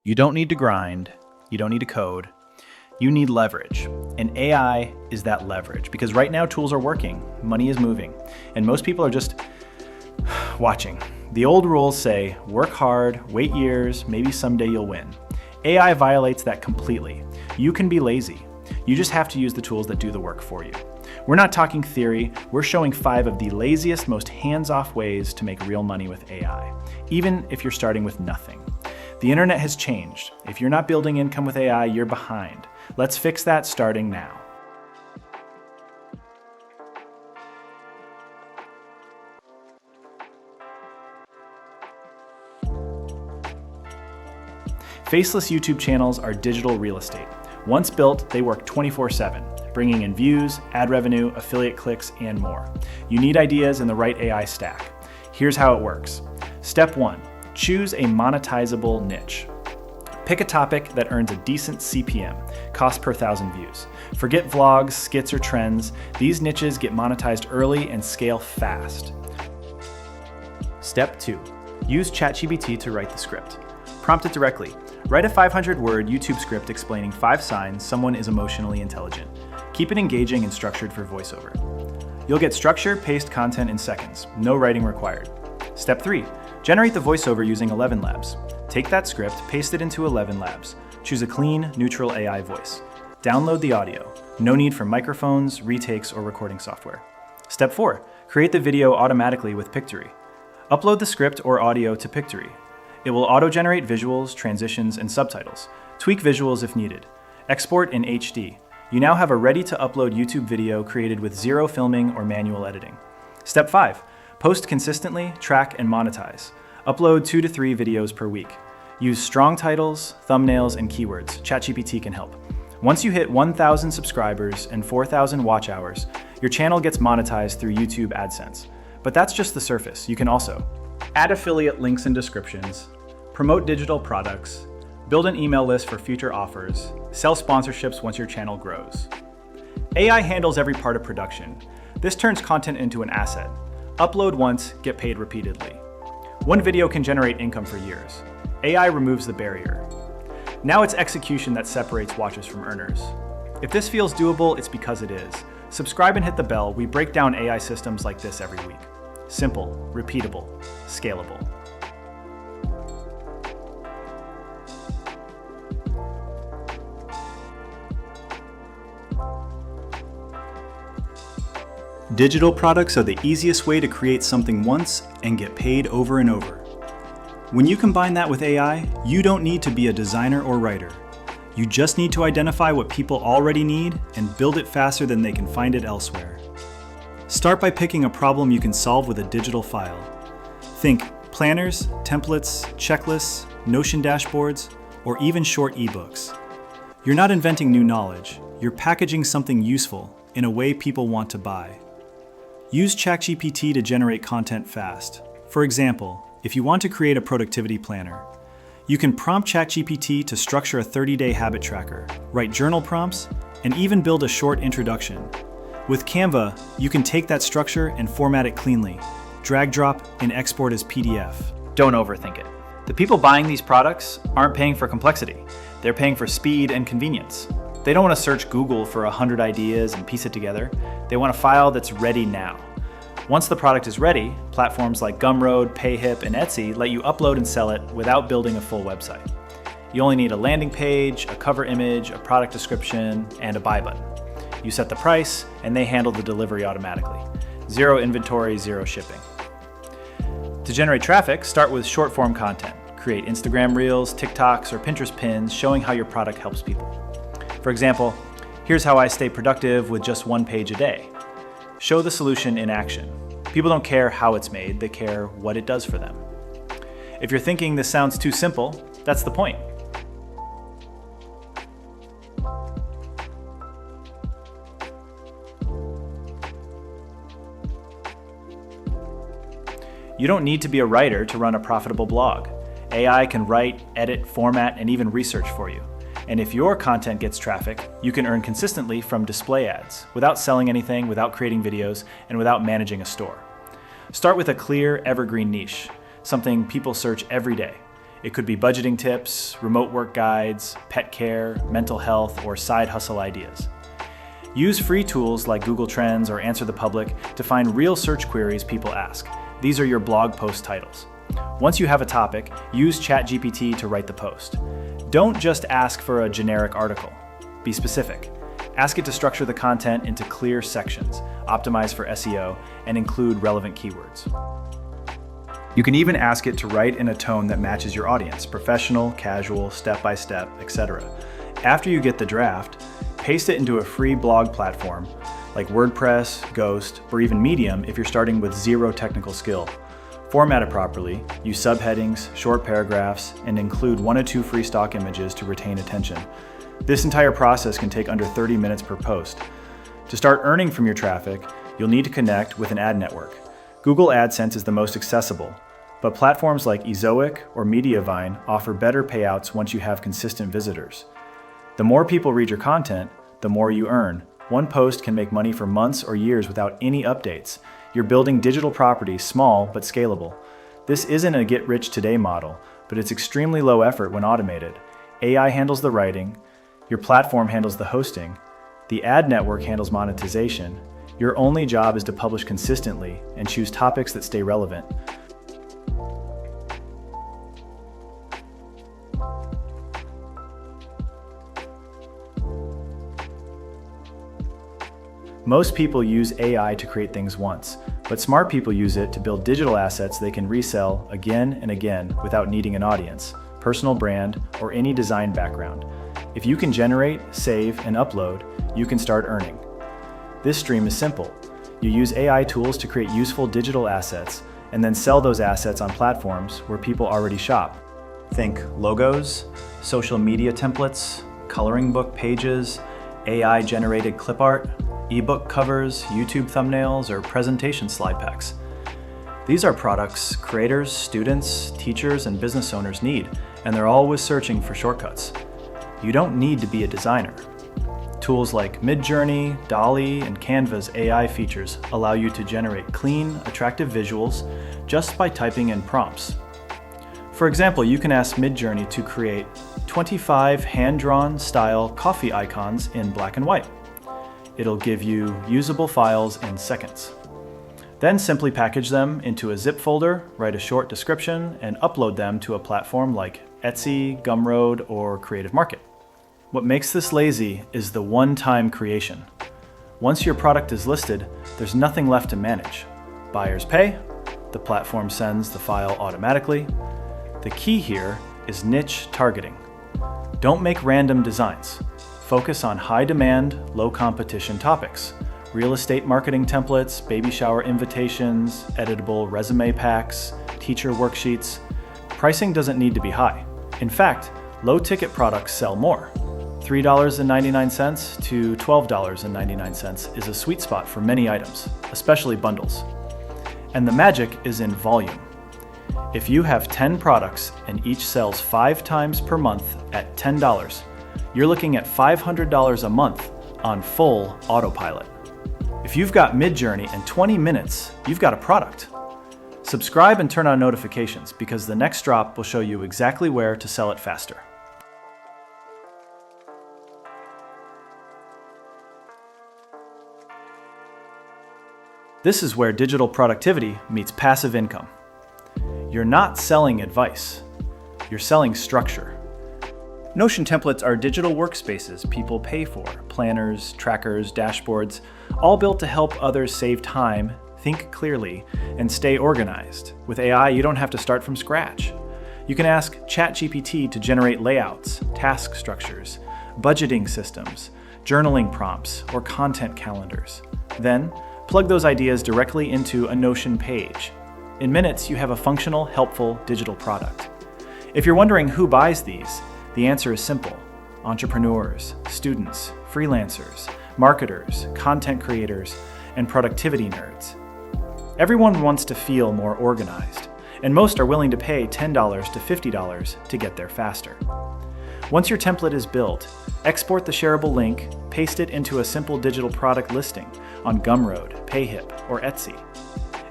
You don't need to grind. You don't need to code. You need leverage. And AI is that leverage because right now tools are working, money is moving, and most people are just watching. The old rules say, work hard, wait years, maybe someday you'll win. AI violates that completely. You can be lazy. You just have to use the tools that do the work for you. We're not talking theory, we're showing 5 of the laziest, most hands-off ways to make real money with AI, even if you're starting with nothing. The internet has changed. If you're not building income with AI, you're behind. Let's fix that starting now. Faceless YouTube channels are digital real estate. Once built, they work 24/7, bringing in views, ad revenue, affiliate clicks, and more. You need ideas and the right AI stack. Here's how it works. Step 1, choose a monetizable niche. Pick a topic that earns a decent CPM, cost per 1,000 views. Forget vlogs, skits, or trends. These niches get monetized early and scale fast. Step 2, use ChatGPT to write the script. Prompt it directly. Write a 500-word YouTube script explaining 5 signs someone is emotionally intelligent. Keep it engaging and structured for voiceover. You'll get structure, paste content in seconds. No writing required. Step 3, generate the voiceover using 11 Labs. Take that script, paste it into 11 Labs. Choose a clean, neutral AI voice. Download the audio. No need for microphones, retakes, or recording software. Step 4, create the video automatically with Pictory. Upload the script or audio to Pictory. It will auto-generate visuals, transitions, and subtitles. Tweak visuals if needed. Export in HD. You now have a ready-to-upload YouTube video created with 0 filming or manual editing. Step 5, post consistently, track, and monetize. Upload 2 to 3 videos per week. Use strong titles, thumbnails, and keywords. ChatGPT can help. Once you hit 1,000 subscribers and 4,000 watch hours, your channel gets monetized through YouTube AdSense. But that's just the surface. You can also add affiliate links and descriptions, promote digital products, build an email list for future offers, sell sponsorships once your channel grows. AI handles every part of production. This turns content into an asset. Upload once, get paid repeatedly. One video can generate income for years. AI removes the barrier. Now it's execution that separates watchers from earners. If this feels doable, it's because it is. Subscribe and hit the bell. We break down AI systems like this every week. Simple, repeatable, scalable. Digital products are the easiest way to create something once and get paid over and over. When you combine that with AI, you don't need to be a designer or writer. You just need to identify what people already need and build it faster than they can find it elsewhere. Start by picking a problem you can solve with a digital file. Think planners, templates, checklists, Notion dashboards, or even short ebooks. You're not inventing new knowledge, you're packaging something useful in a way people want to buy. Use ChatGPT to generate content fast. For example, if you want to create a productivity planner, you can prompt ChatGPT to structure a 30-day habit tracker, write journal prompts, and even build a short introduction. With Canva, you can take that structure and format it cleanly, drag drop, and export as PDF. Don't overthink it. The people buying these products aren't paying for complexity. They're paying for speed and convenience. They don't want to search Google for 100 ideas and piece it together. They want a file that's ready now. Once the product is ready, platforms like Gumroad, Payhip, and Etsy let you upload and sell it without building a full website. You only need a landing page, a cover image, a product description, and a buy button. You set the price, and they handle the delivery automatically. 0 inventory, 0 shipping. To generate traffic, start with short-form content. Create Instagram Reels, TikToks, or Pinterest pins showing how your product helps people. For example, here's how I stay productive with just 1 page a day. Show the solution in action. People don't care how it's made, they care what it does for them. If you're thinking this sounds too simple, that's the point. You don't need to be a writer to run a profitable blog. AI can write, edit, format, and even research for you. And if your content gets traffic, you can earn consistently from display ads, without selling anything, without creating videos, and without managing a store. Start with a clear, evergreen niche, something people search every day. It could be budgeting tips, remote work guides, pet care, mental health, or side hustle ideas. Use free tools like Google Trends or Answer the Public to find real search queries people ask. These are your blog post titles. Once you have a topic, use ChatGPT to write the post. Don't just ask for a generic article. Be specific. Ask it to structure the content into clear sections, optimize for SEO, and include relevant keywords. You can even ask it to write in a tone that matches your audience: professional, casual, step-by-step, etc. After you get the draft, paste it into a free blog platform like WordPress, Ghost, or even Medium if you're starting with zero technical skill. Format it properly, use subheadings, short paragraphs, and include 1 or 2 free stock images to retain attention. This entire process can take under 30 minutes per post. To start earning from your traffic, you'll need to connect with an ad network. Google AdSense is the most accessible, but platforms like Ezoic or Mediavine offer better payouts once you have consistent visitors. The more people read your content, the more you earn. One post can make money for months or years without any updates. You're building digital property, small but scalable. This isn't a get-rich-today model, but it's extremely low effort when automated. AI handles the writing, your platform handles the hosting, the ad network handles monetization. Your only job is to publish consistently and choose topics that stay relevant. Most people use AI to create things once, but smart people use it to build digital assets they can resell again and again without needing an audience, personal brand, or any design background. If you can generate, save, and upload, you can start earning. This stream is simple. You use AI tools to create useful digital assets and then sell those assets on platforms where people already shop. Think logos, social media templates, coloring book pages, AI-generated clip art, ebook covers, YouTube thumbnails, or presentation slide packs. These are products creators, students, teachers, and business owners need, and they're always searching for shortcuts. You don't need to be a designer. Tools like Midjourney, DALL-E, and Canva's AI features allow you to generate clean, attractive visuals just by typing in prompts. For example, you can ask Midjourney to create 25 hand-drawn style coffee icons in black and white. It'll give you usable files in seconds. Then simply package them into a zip folder, write a short description, and upload them to a platform like Etsy, Gumroad, or Creative Market. What makes this lazy is the one-time creation. Once your product is listed, there's nothing left to manage. Buyers pay, the platform sends the file automatically. The key here is niche targeting. Don't make random designs. Focus on high-demand, low-competition topics. Real estate marketing templates, baby shower invitations, editable resume packs, teacher worksheets. Pricing doesn't need to be high. In fact, low-ticket products sell more. $3.99 to $12.99 is a sweet spot for many items, especially bundles. And the magic is in volume. If you have 10 products and each sells 5 times per month at $10, you're looking at $500 a month on full autopilot. If you've got Midjourney in 20 minutes, you've got a product. Subscribe and turn on notifications because the next drop will show you exactly where to sell it faster. This is where digital productivity meets passive income. You're not selling advice, you're selling structure. Notion templates are digital workspaces people pay for, planners, trackers, dashboards, all built to help others save time, think clearly, and stay organized. With AI, you don't have to start from scratch. You can ask ChatGPT to generate layouts, task structures, budgeting systems, journaling prompts, or content calendars. Then, plug those ideas directly into a Notion page. In minutes, you have a functional, helpful digital product. If you're wondering who buys these, the answer is simple: entrepreneurs, students, freelancers, marketers, content creators, and productivity nerds. Everyone wants to feel more organized, and most are willing to pay $10 to $50 to get there faster. Once your template is built, export the shareable link, paste it into a simple digital product listing on Gumroad, Payhip, or Etsy.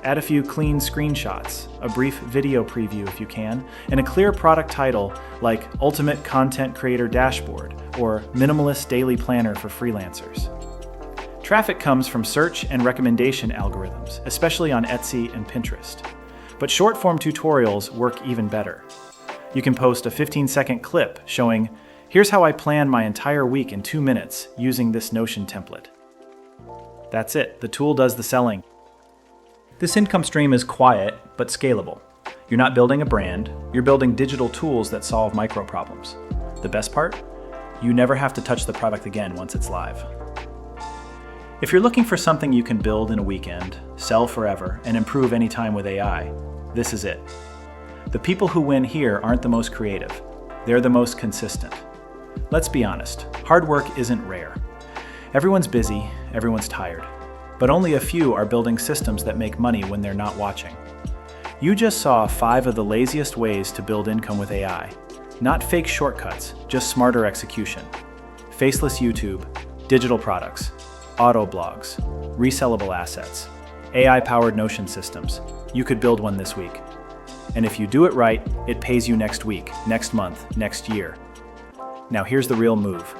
Add a few clean screenshots, a brief video preview if you can, and a clear product title like Ultimate Content Creator Dashboard or Minimalist Daily Planner for Freelancers. Traffic comes from search and recommendation algorithms, especially on Etsy and Pinterest. But short-form tutorials work even better. You can post a 15-second clip showing, "Here's how I plan my entire week in 2 minutes using this Notion template." That's it, the tool does the selling. This income stream is quiet, but scalable. You're not building a brand, you're building digital tools that solve micro problems. The best part? You never have to touch the product again once it's live. If you're looking for something you can build in a weekend, sell forever, and improve anytime with AI, this is it. The people who win here aren't the most creative, they're the most consistent. Let's be honest, hard work isn't rare. Everyone's busy, everyone's tired. But only a few are building systems that make money when they're not watching. You just saw 5 of the laziest ways to build income with AI. Not fake shortcuts, just smarter execution. Faceless YouTube, digital products, auto blogs, resellable assets, AI-powered Notion systems. You could build one this week. And if you do it right, it pays you next week, next month, next year. Now here's the real move.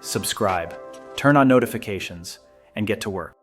Subscribe, turn on notifications, and get to work.